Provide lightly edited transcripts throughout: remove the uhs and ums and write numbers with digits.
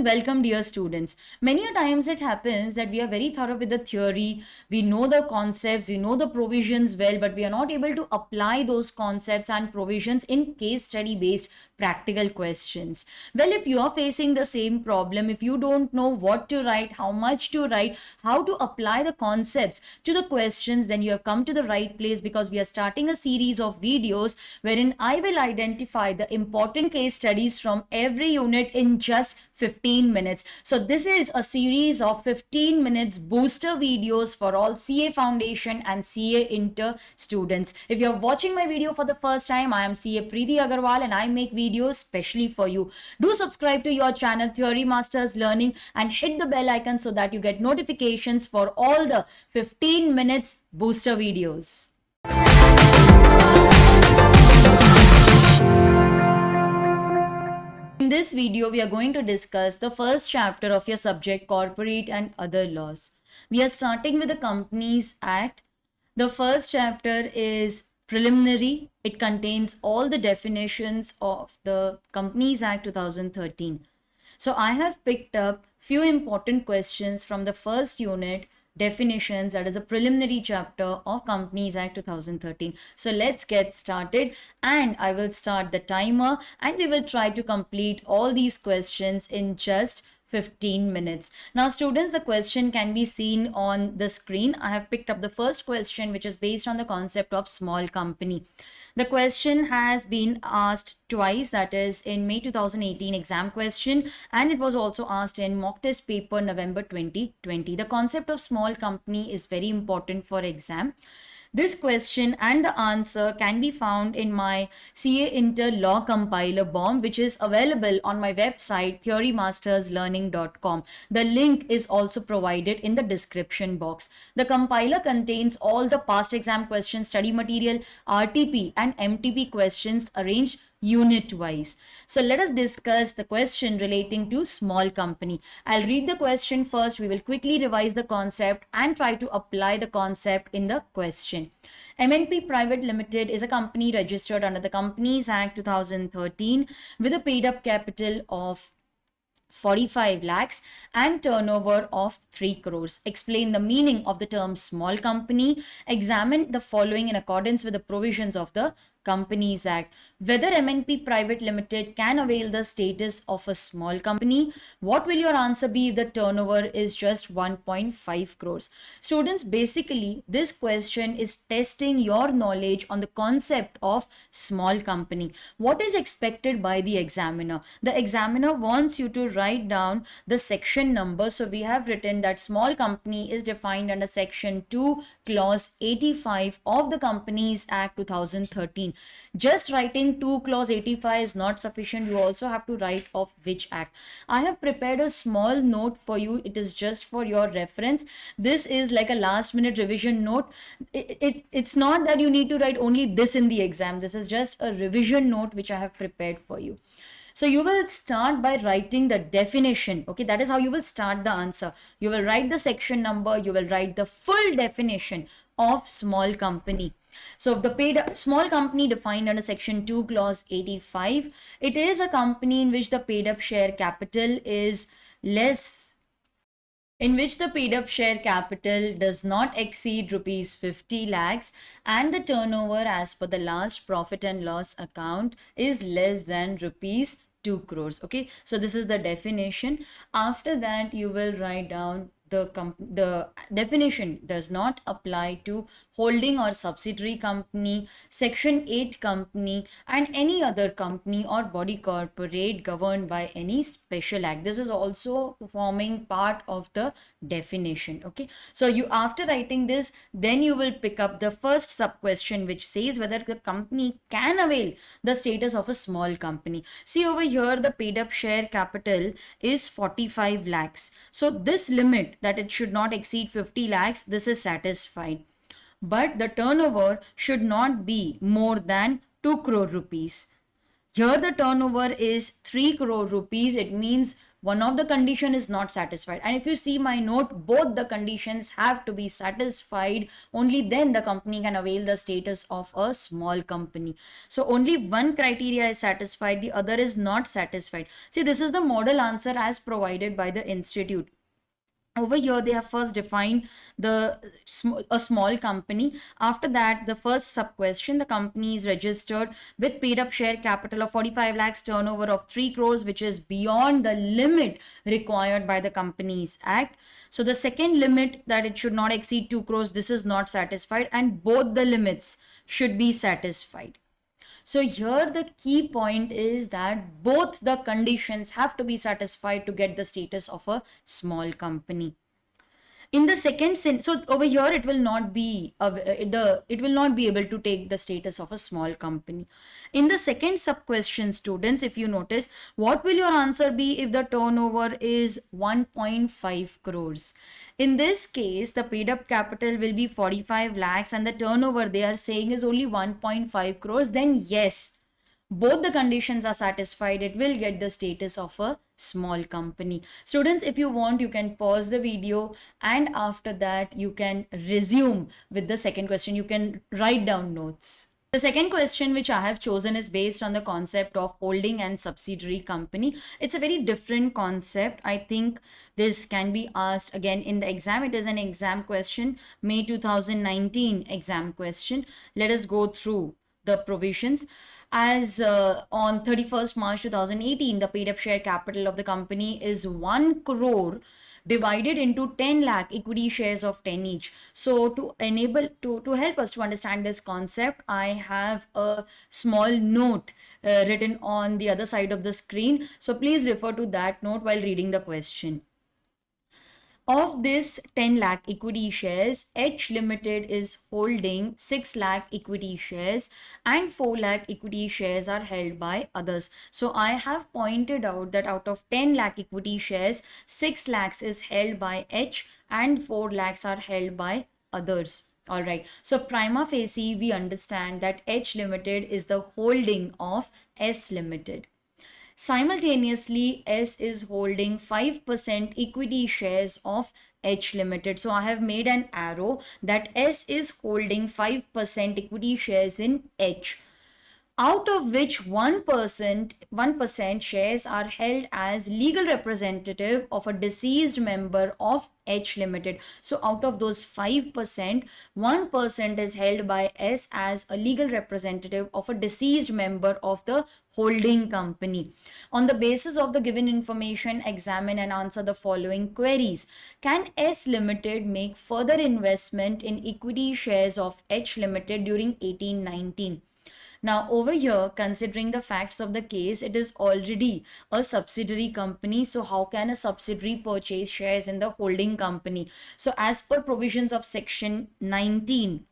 and welcome, dear students. Many a times it happens that we are very thorough with the theory, we know the concepts, we know the provisions well, but we are not able to apply those concepts and provisions in case study based practical questions. Well, if you are facing the same problem, if you don't know what to write, how much to write, how to apply the concepts to the questions, then you have come to the right place, because we are starting a series of videos wherein I will identify the important case studies from every unit in just 15 minutes. So this is a series of 15 minutes booster videos for all CA Foundation and CA Inter students. If you're watching my video for the first time, I am CA Preeti Agarwal and I make videos specially for you. Do subscribe to your channel Theory Masters Learning and hit the bell icon so that you get notifications for all the 15 minutes booster videos. In this video, we are going to discuss the first chapter of your subject, Corporate and Other Laws. We are starting with the Companies Act. The first chapter is preliminary. It contains all the definitions of the Companies Act 2013. So I have picked up few important questions from the first unit, definitions, that is a preliminary chapter of Companies Act 2013. So let's get started, and I will start the timer and we will try to complete all these questions in just 15 minutes. Now students, the question can be seen on the screen. I have picked up the first question, which is based on the concept of small company. The question has been asked twice, that is in May 2018 exam question, and it was also asked in mock test paper November 2020. The concept of small company is very important for exam. This question and the answer can be found in my CA Inter Law Compiler BOM, which is available on my website theorymasterslearning.com. The link is also provided in the description box. The compiler contains all the past exam questions, study material, RTP and MTP questions arranged unit wise. So let us discuss the question relating to small company. I'll read the question first. We will quickly revise the concept and try to apply the concept in the question. MNP Private Limited is a company registered under the Companies Act 2013 with a paid up capital of 45 lakhs and turnover of 3 crores. Explain the meaning of the term small company. Examine the following in accordance with the provisions of the Companies Act. Whether MNP Private Limited can avail the status of a small company. What will your answer be if the turnover is just 1.5 crores? Students, basically this question is testing your knowledge on the concept of small company. What is expected by the examiner? The examiner wants you to write down the section number. So we have written that small company is defined under section 2 clause 85 of the Companies Act 2013. Just writing 2 clause 85 is not sufficient. You also have to write of which act. I have prepared a small note for you. It is just for your reference. This is like a last minute revision note. It's not that you need to write only this in the exam. This is just a revision note which I have prepared for you. So you will start by writing the definition. Okay, that is how you will start the answer. You will write the section number, you will write the full definition of small company. So the paid small company defined under section 2 clause 85, it is a company in which the paid up share capital is less, in which the paid up share capital does not exceed rupees 50 lakhs and the turnover as per the last profit and loss account is less than rupees 2 crores. Okay, so this is the definition. After that, you will write down the definition does not apply to holding or subsidiary company, section 8 company and any other company or body corporate governed by any special act. This is also forming part of the definition. Okay, so you, after writing this, then you will pick up the first sub question, which says whether the company can avail the status of a small company. See over here, the paid up share capital is 45 lakhs. So this limit that it should not exceed 50 lakhs, this is satisfied. But the turnover should not be more than 2 crore rupees. Here the turnover is 3 crore rupees. It means one of the condition is not satisfied. And if you see my note, both the conditions have to be satisfied. Only then the company can avail the status of a small company. So only one criteria is satisfied, the other is not satisfied. See, this is the model answer as provided by the institute. Over here they have first defined a small company. After that, the first sub question, the company is registered with paid up share capital of 45 lakhs, turnover of 3 crores, which is beyond the limit required by the Companies Act. So the second limit, that it should not exceed 2 crores, this is not satisfied, and both the limits should be satisfied. So here the key point is that both the conditions have to be satisfied to get the status of a small company. In the second so over here it will not be it will not be able to take the status of a small company. In the second sub question, students, if you notice, what will your answer be if the turnover is 1.5 crores? In this case, the paid up capital will be 45 lakhs and the turnover they are saying is only 1.5 crores. Then yes, both the conditions are satisfied, it will get the status of a small company. Students, if you want, you can pause the video and after that you can resume with the second question. You can write down notes. The second question which I have chosen is based on the concept of holding and subsidiary company. It's a very different concept. I think this can be asked again in the exam. It is an exam question, May 2019 exam question. Let us go through the provisions. As on 31st March 2018, the paid up share capital of the company is 1 crore divided into 10 lakh equity shares of 10 each. So to help us to understand this concept, I have a small note written on the other side of the screen. So please refer to that note while reading the question. Of this 10 lakh equity shares, H Limited is holding 6 lakh equity shares and 4 lakh equity shares are held by others. So I have pointed out that out of 10 lakh equity shares, 6 lakhs is held by H and 4 lakhs are held by others. All right. So prima facie, we understand that H Limited is the holding of S Limited. Simultaneously, S is holding 5% equity shares of H Limited. So I have made an arrow that S is holding 5% equity shares in H, out of which 1% shares are held as legal representative of a deceased member of H Limited. So out of those 5%, 1% is held by S as a legal representative of a deceased member of the holding company. On the basis of the given information, examine and answer the following queries. Can S Limited make further investment in equity shares of H Limited during 1819? Now over here, considering the facts of the case, it is already a subsidiary company. So how can a subsidiary purchase shares in the holding company? So as per provisions of section 19,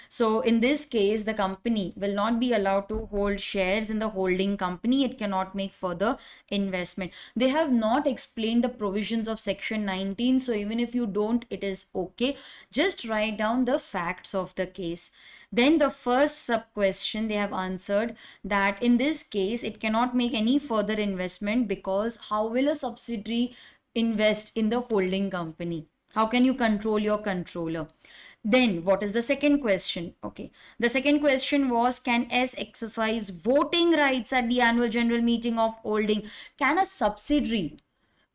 so in this case, the company will not be allowed to hold shares in the holding company. It cannot make further investment. They have not explained the provisions of section 19. So even if you don't, it is okay. Just write down the facts of the case. Then the first sub question they have answered that in this case, it cannot make any further investment because how will a subsidiary invest in the holding company? How can you control your controller? Then what is the second question? Okay, the second question was, can S exercise voting rights at the annual general meeting of holding? Can a subsidiary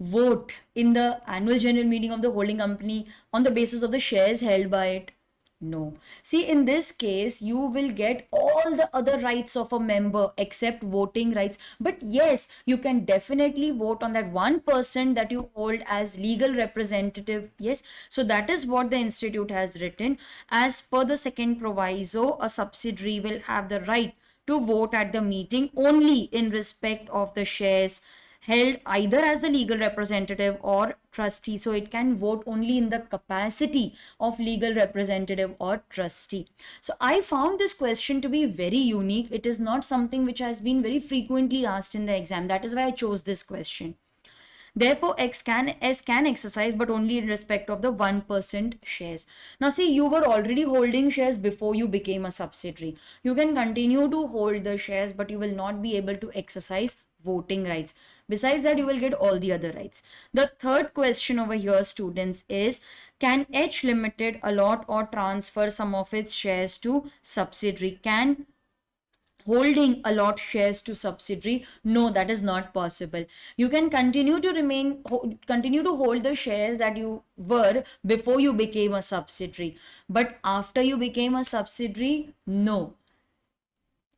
vote in the annual general meeting of the holding company on the basis of the shares held by it? No. See, in this case, you will get all the other rights of a member except voting rights. But yes, you can definitely vote on that 1% that you hold as legal representative. Yes. So that is what the institute has written. As per the second proviso, a subsidiary will have the right to vote at the meeting only in respect of the shares held either as the legal representative or trustee. So it can vote only in the capacity of legal representative or trustee. So I found this question to be very unique. It is not something which has been very frequently asked in the exam. That is why I chose this question. Therefore, S can exercise, but only in respect of the 1% shares. Now, see, you were already holding shares before you became a subsidiary. You can continue to hold the shares, but you will not be able to exercise voting rights. Besides that, you will get all the other rights. The third question over here, students, is can H Limited allot or transfer some of its shares to subsidiary? Can holding allot shares to subsidiary? No, that is not possible. You can continue to hold the shares that you were before you became a subsidiary, but after you became a subsidiary, no.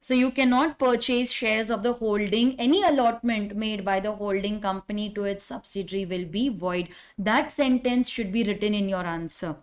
So you cannot purchase shares of the holding. Any allotment made by the holding company to its subsidiary will be void. That sentence should be written in your answer.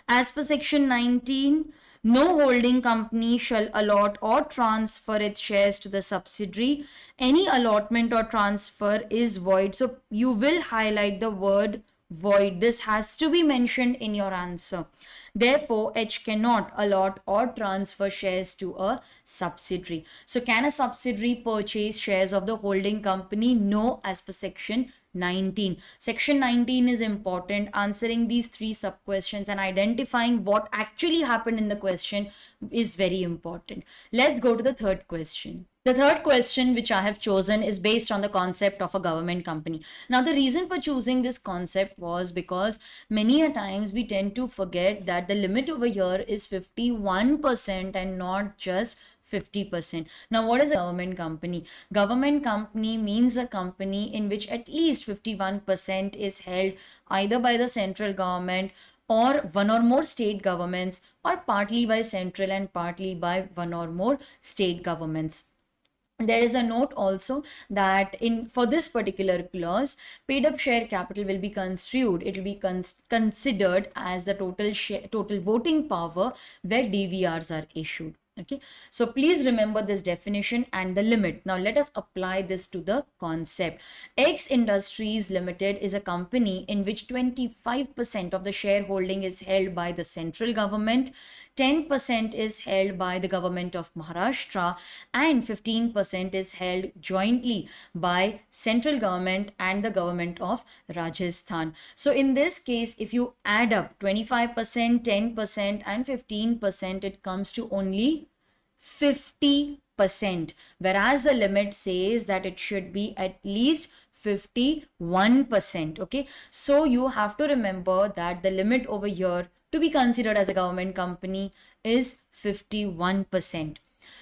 As per section 19, no holding company shall allot or transfer its shares to the subsidiary. Any allotment or transfer is void. So you will highlight the word void. This has to be mentioned in your answer. Therefore, H cannot allot or transfer shares to a subsidiary. So can a subsidiary purchase shares of the holding company? No, as per section 19. Section 19 is important. Answering these three sub questions and identifying what actually happened in the question is very important. Let's go to the third question. The third question which I have chosen is based on the concept of a government company. Now, the reason for choosing this concept was because many a times we tend to forget that the limit over here is 51% and not just 50%. Now, what is a government company? Government company means a company in which at least 51% is held either by the central government or one or more state governments, or partly by central and partly by one or more state governments. There is a note also that in for this particular clause, paid up share capital will be construed. It will be considered as the total voting power where DVRs are issued. Okay, so please remember this definition and the limit. Now let us apply this to the concept. X Industries Limited is a company in which 25% of the shareholding is held by the central government, 10% is held by the government of Maharashtra, and 15% is held jointly by central government and the government of Rajasthan. So in this case, if you add up 25%, 10% and 15%, it comes to only 50%, whereas the limit says that it should be at least 51%. Okay, so you have to remember that the limit over here to be considered as a government company is 51%.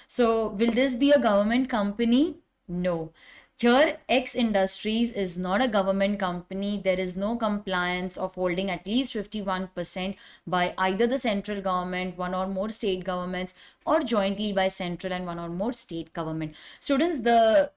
So will this be a government company? No. Here, X Industries is not a government company. There is no compliance of holding at least 51% by either the central government, one or more state governments, or jointly by central and one or more state government. Students, the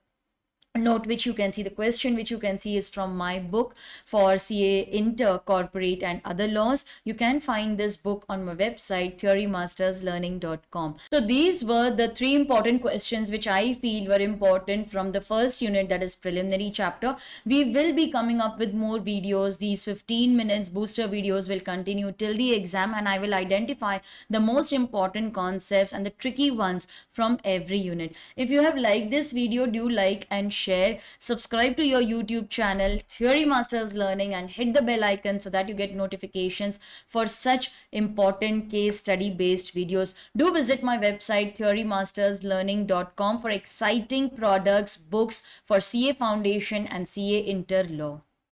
note which you can see, the question which you can see is from my book for CA Inter, Corporate and Other Laws. You can find this book on my website theorymasterslearning.com. So these were the three important questions which I feel were important from the first unit, that is preliminary chapter. We will be coming up with more videos. These 15 minutes booster videos will continue till the exam, and I will identify the most important concepts and the tricky ones from every unit. If you have liked this video, do like and share, subscribe to your YouTube channel Theory Masters Learning and hit the bell icon so that you get notifications for such important case study based videos. Do visit my website theorymasterslearning.com for exciting products, books for CA Foundation and CA Inter Law.